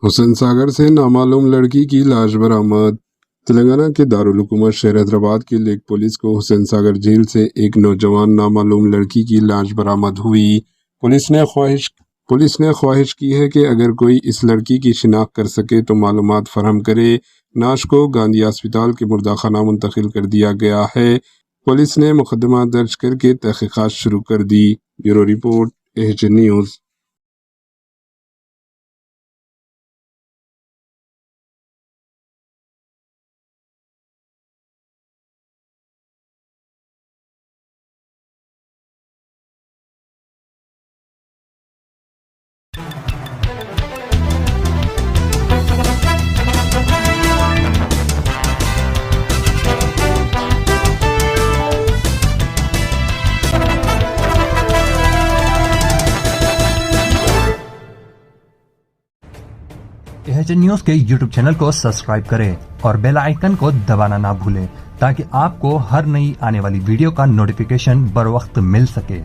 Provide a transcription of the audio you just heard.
حسین ساگر سے نامعلوم لڑکی کی لاش برآمد۔ تلنگانہ کے دارالحکومت شہر حیدرآباد کی لیک پولیس کو حسین ساگر جھیل سے ایک نوجوان نامعلوم لڑکی کی لاش برآمد ہوئی۔ پولیس نے خواہش کی ہے کہ اگر کوئی اس لڑکی کی شناخت کر سکے تو معلومات فراہم کرے۔ نعش کو گاندھی ہسپتال کے مردہ خانہ منتقل کر دیا گیا ہے۔ پولیس نے مقدمہ درج کر کے تحقیقات شروع کر دی۔ Bureau report AHN news. AHN news کے YouTube چینل کو سبسکرائب کریں اور بیل آئیکن کو دبانا نہ بھولیں تاکہ آپ کو ہر نئی آنے والی ویڈیو کا نوٹیفیکیشن بر وقت مل سکے۔